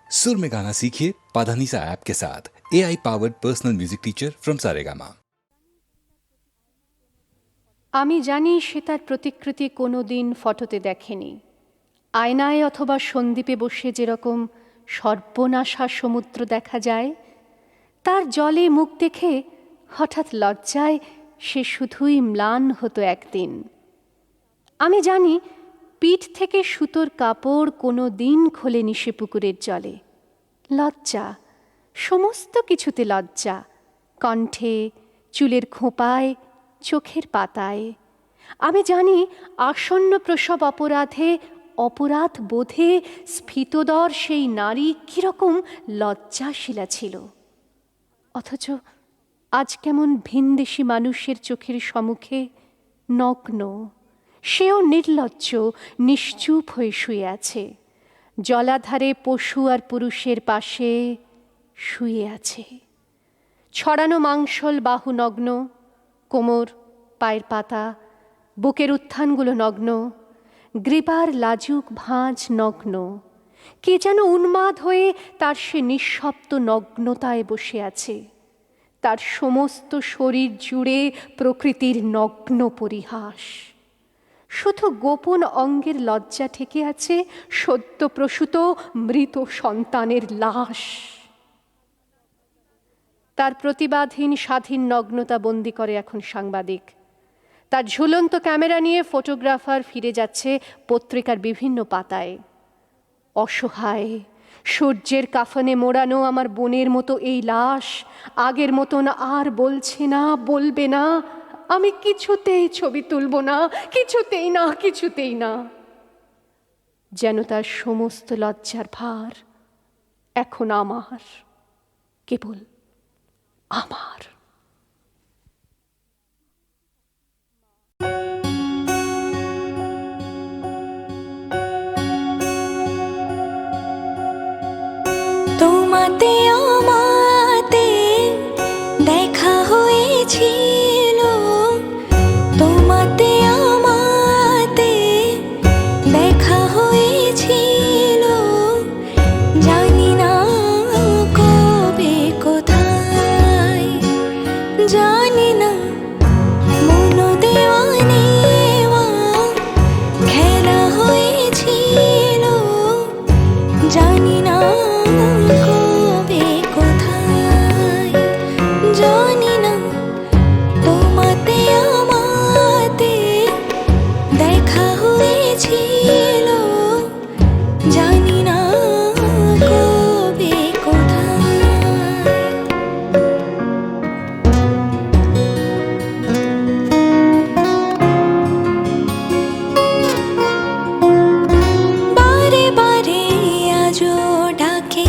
सुर में गाना सीखिए पाधानीसा ऐप के साथ। AI powered personal music teacher from Saregama. আমি জানি সে তার প্রতিকৃতি কোনো দিন ফটোতে দেখেনি। আয়নায় অথবা সন্দ্বীপে বসে যেরকম সর্বনাশা সমুদ্র দেখা যায়, তার জলে মুখ দেখে হঠাৎ লজ্জায় সে শুধুই ম্লান হতো একদিন। আমি জানি পিঠ থেকে সুতোর কাপড় কোনো দিন খোলেনি সে পুকুরের জলে। লজ্জা, সমস্ত কিছুতে লজ্জা, কণ্ঠে, চুলের খোঁপায়, চোখের পাতায়। আমি জানি আসন্ন প্রসব অপরাধে, অপরাধ বোধে স্ফীতদর সেই নারী কীরকম লজ্জাশীলা ছিল। অথচ আজ কেমন ভিনদেশি মানুষের চোখের সম্মুখে নগ্ন, সেও নির্লজ্জ, নিশ্চুপ হয়ে শুয়ে আছে। জলাধারে পশু আর পুরুষের পাশে শুয়ে আছে। ছড়ানো মাংসল বাহু নগ্ন, কোমর, পায়ের পাতা, বুকের উত্থানগুলো নগ্ন, গ্রীবার লাজুক ভাঁজ নগ্ন। কে যেন উন্মাদ হয়ে তার সে নিঃশব্দ নগ্নতায় বসে আছে। তার সমস্ত শরীর জুড়ে প্রকৃতির নগ্ন পরিহাস। শুধু গোপন অঙ্গের লজ্জা ঠেকে আছে সদ্য প্রসূত মৃত সন্তানের লাশ। তার প্রতিবাদহীন স্বাধীন নগ্নতা বন্দি করে এখন সাংবাদিক। তার ঝুলন্ত ক্যামেরা নিয়ে ফটোগ্রাফার ফিরে যাচ্ছে পত্রিকার বিভিন্ন পাতায়। অসহায়, সূর্যের কাফনে মোড়ানো আমার বোনের মতো এই লাশ আগের মতন আর বলছে না, বলবে না, আমি কিছুতেই ছবি তুলব না, কিছুতেই না, কিছুতেই না। যেন তার সমস্ত লজ্জার ভার এখন আমার, কেবল আমার। তোমাতে আমাতে দেখা হয়েছিল, তোমাতে আমাতে দেখা হয়েছিল, জানি না কবে কোথায়, জানি না মন দেওয়া নেওয়া খেলা হয়েছিল, জানি না কবে কোথায়, জানি না তোমাতে আমাতে দেখা হয়েছিল, জানি না কবে কোথায়। বারে বারে আজও ডাকে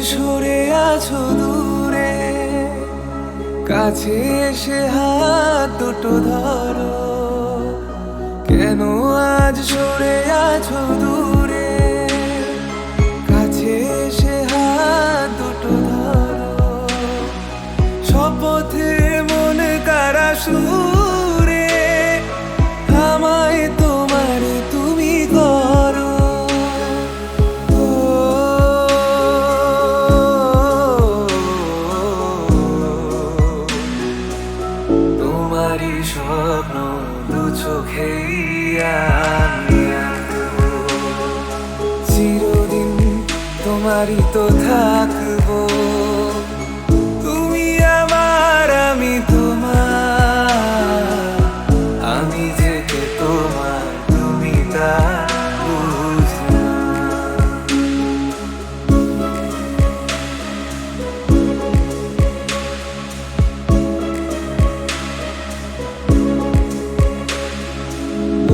সরে আছো দূরে, কাছে এসে হাত দুটো ধরো। কেন আজ সরে আছো দূরে, কাছে এসে হাত দুটো ধরো। শপথে মনে কারা সুরে আমায় তোমার তুমি করো। তোমারই স্বপ্ন দু চোখেই আমি আঁকবো, চিরদিন তোমারই তো থাকবো। তুমি আমার আমি তোমার, আমি যে কে তোমার তুমি তা বুঝো না।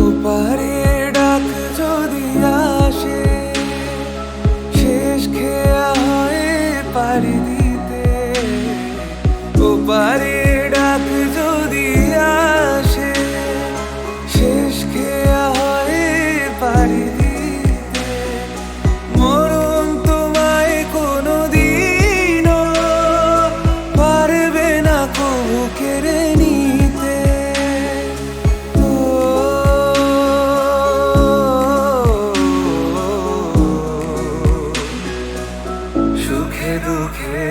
ওপারে ডাক যদি আসে, শেষ খেয়া হয়ে পাড়ি দিতে। ওপারে ডাক যদি আসে, শেষ খেয়া হয়ে পাড়ি দিতে। মরণ তোমায় কোনো দিনও পারবে না কবু কেড়ে নিতে। সুখে দুঃখে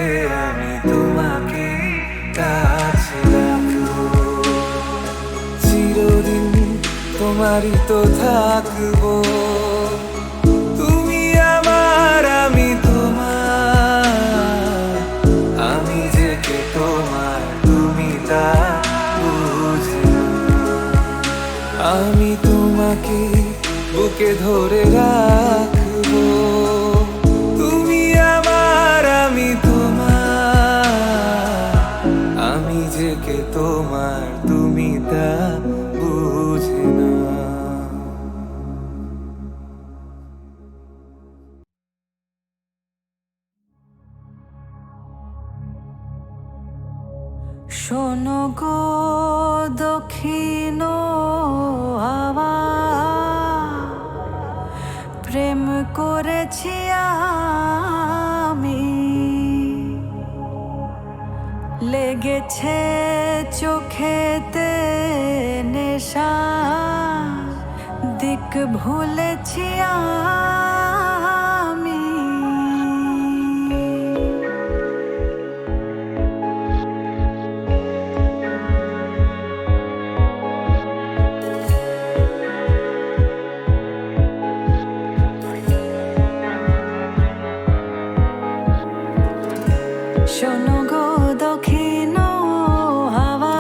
আমি তোমাকে কাছে রাখবো, চিরদিন তোমারই তো থাকবো। তুমি আমার আমি তোমার, আমি যে কে তোমার তুমি তা বুঝো না। আমি তোমাকে বুকে ধরে রাখবো, তুমি আমার আমি তোমার, আমি যে কে তোমার তুমি তা বুঝে না। শোনো গো দক্ষিণ হাওয়া, প্রেম করেছি আমি, লেগেছে চোখেতে নেশা, দিক ভুলেছি আমি। শোনো গো দক্ষিণ হাওয়া,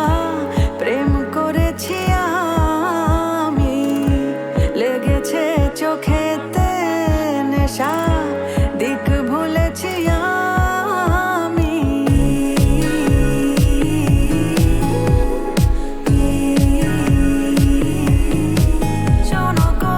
প্রেম করেছি আমি, লেগেছে চোখেতে নেশা, দিক ভুলেছি আমি। শোনো গো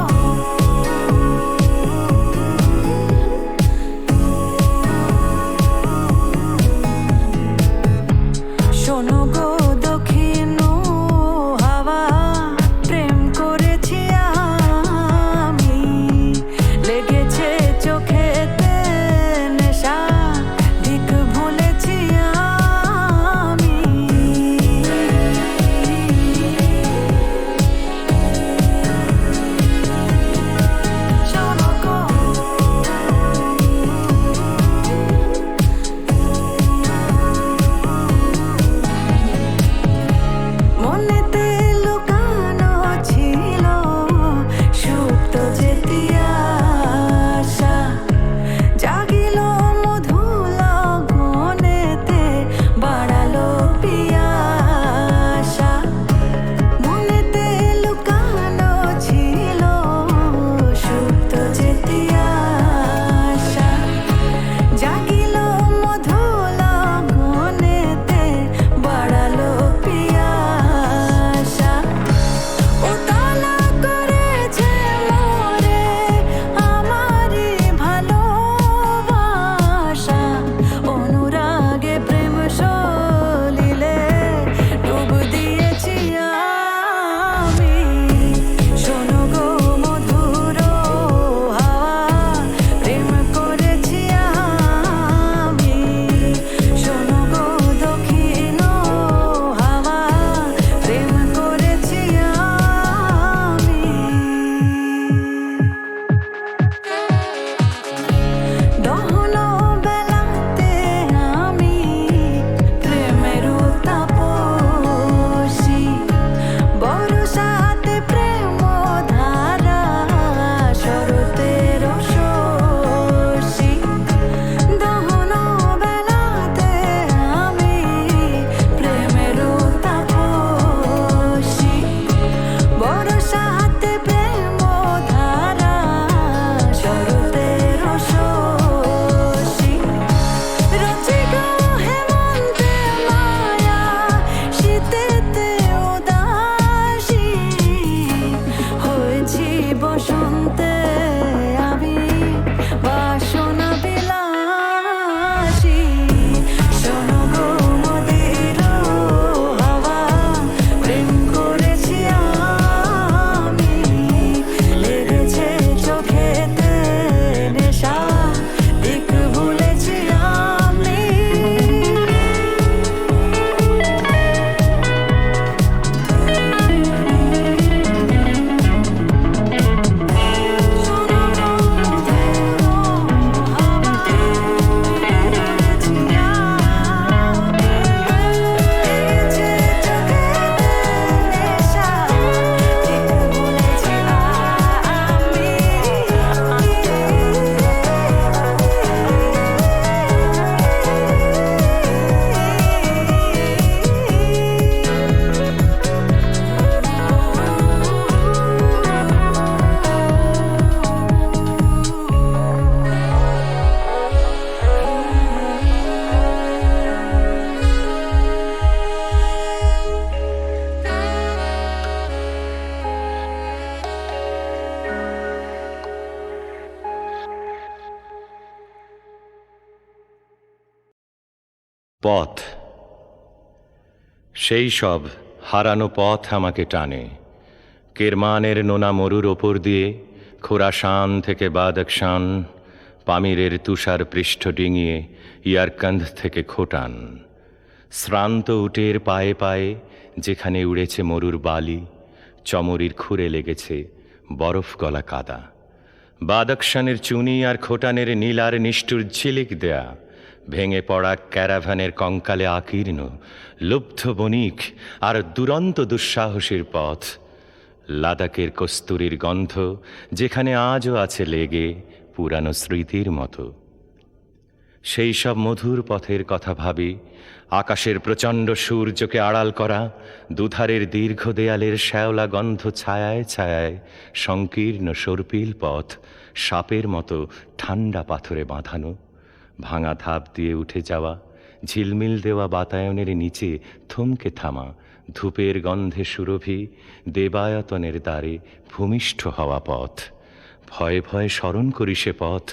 পথ। সেই সব হারানো পথ আমাকে টানে, কেরমানের নোনা মরুর ওপর দিয়ে, খোরাসান থেকে বাদকশান, পামিরের তুষার পৃষ্ঠ ডিঙিয়ে ইয়ারকান্দ থেকে খোটান। শ্রান্ত উটের পায়ে পায়ে যেখানে উড়েছে মরুর বালি, চমরির খুরে লেগেছে বরফ গলা কাদা। বাদকশানের চুনি আর খোটানের নীলার নিষ্ঠুর ঝিলিক দেয়া, ভেঙে পড়া ক্যারাভানের কঙ্কালে আকীর্ণ, লুব্ধ বণিক আর দুরন্ত দুঃসাহসীর পথ। লাদাখের কস্তুরীর গন্ধ যেখানে আজও আছে লেগে পুরানো স্মৃতির মতো। সেই সব মধুর পথের কথা ভাবি, আকাশের প্রচণ্ড সূর্যকে আড়াল করা দুধারের দীর্ঘ দেয়ালের শ্যাওলা গন্ধ ছায়ায় ছায়ায় সংকীর্ণ সর্পিল পথ, সাপের মতো ঠান্ডা পাথরে বাঁধানো। ভাঙা ধাপ দিয়ে উঠে যাওয়া, ঝিলমিল দেওয়া বাতায়নের নিচে থমকে থামা, ধূপের গন্ধে সুরভি দেবায়তনের দ্বারে ভূমিষ্ঠ হওয়া পথ। ভয়ে ভয়ে স্মরণ করি সে পথ,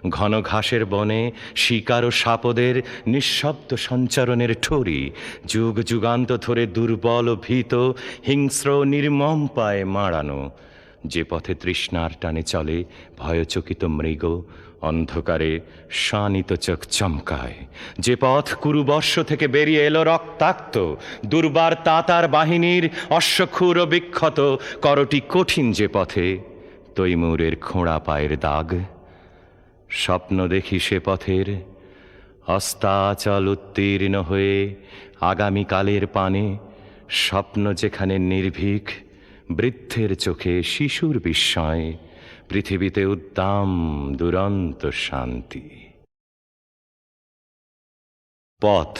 ঘন ঘাসের বনে শিকার ও সাপদের নিঃশব্দ সঞ্চারণের ঠোরি, যুগ যুগান্ত ধরে দুর্বল ও ভীত হিংস্র নির্মম পায়ে মাড়ানো। যে পথে তৃষ্ণার টানে চলে ভয়চকিত মৃগ, অন্ধকারে শানিত চোখ চমকায়। যে পথ কুরুবর্ষ থেকে বেরিয়ে এলো রক্তাক্ত দুর্বার তাতার বাহিনীর অশ্বক্ষুর ও বিক্ষত, করটি কঠিন যে পথে তৈমুরের খোঁড়া পায়ের দাগ। স্বপ্ন দেখি সে পথের, অস্তাচল উত্তীর্ণ হয়ে আগামীকালের পানে। স্বপ্ন যেখানে নির্ভীক, বৃদ্ধের চোখে শিশুর বিস্ময়, পৃথিবীতে উদ্দাম দুরন্ত শান্তি। পথ।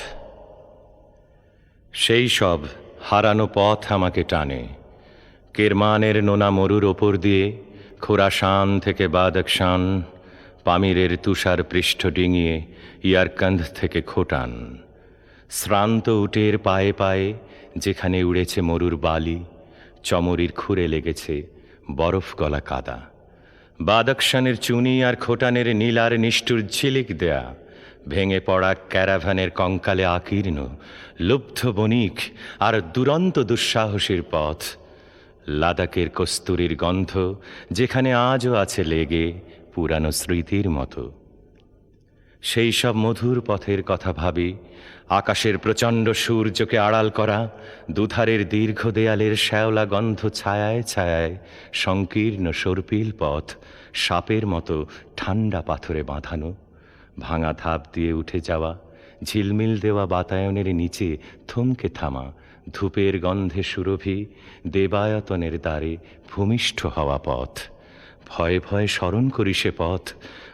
সেই সব হারানো পথ আমাকে টানে, কেরমানের নোনা মরুর ওপর দিয়ে, খোরাসান থেকে বাদকশান, পামিরের তুষার পৃষ্ঠ ডিঙিয়ে ইয়ারকান্দ থেকে খোটান। শ্রান্ত উটের পায়ে পায়ে যেখানে উড়েছে মরুর বালি, চমরির খুরে লেগেছে বরফ গলা কাদা। বাদকশানের চুনি আর খোটানের নীলার নিষ্ঠুর ঝিলিক দেয়া, ভেঙে পড়া ক্যারাভানের কঙ্কালে আকীর্ণ, লুব্ধ বণিক আর দুরন্ত দুঃসাহসীর পথ। লাদাখের কস্তুরীর গন্ধ যেখানে আজও আছে লেগে পুরানো স্মৃতির মতো। সেই সব মধুর পথের কথা ভাবি, আকাশের প্রচণ্ড সূর্যকে আড়াল করা দুধারের দীর্ঘ দেয়ালের শ্যাওলা গন্ধ ছায়ায় ছায়ায় সংকীর্ণ সর্পিল পথ, সাপের মতো ঠান্ডা পাথরে বাঁধানো। ভাঙা ধাপ দিয়ে উঠে যাওয়া, ঝিলমিল দেওয়া বাতায়নের নিচে থমকে থামা, ধূপের গন্ধে সুরভি দেবায়তনের দ্বারে ভূমিষ্ঠ হওয়া পথ। ভয়ে ভয়ে স্মরণ করি সে পথ,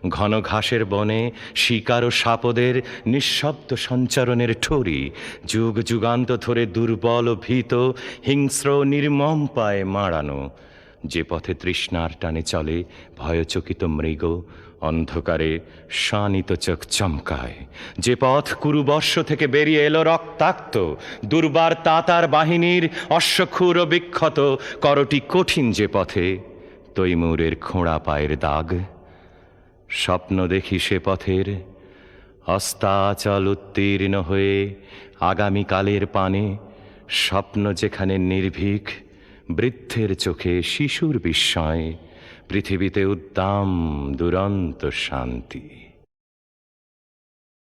ঘন ঘাসের বনে শিকার ও সাপদের নিঃশব্দ সঞ্চারণের ঠোরি, যুগ যুগান্ত ধরে দুর্বল ও ভীত হিংস্র নির্মম পায়ে মাড়ানো। যে পথে তৃষ্ণার টানে চলে ভয়চকিত মৃগ, অন্ধকারে শানিত চোখ চমকায়। যে পথ কুরুবর্ষ থেকে বেরিয়ে এলো রক্তাক্ত দুর্বার তাতার বাহিনীর অশ্বক্ষুর ও বিক্ষত, করটি কঠিন যে পথে তৈমুরের খোঁড়া পায়ের দাগ। স্বপ্ন দেখি সে পথের, অস্তাচল উত্তীর্ণ হয়ে আগামীকালের পানে। স্বপ্ন যেখানে নির্ভীক, বৃদ্ধের চোখে শিশুর বিস্ময়, পৃথিবীতে উদ্দাম দুরন্ত শান্তি।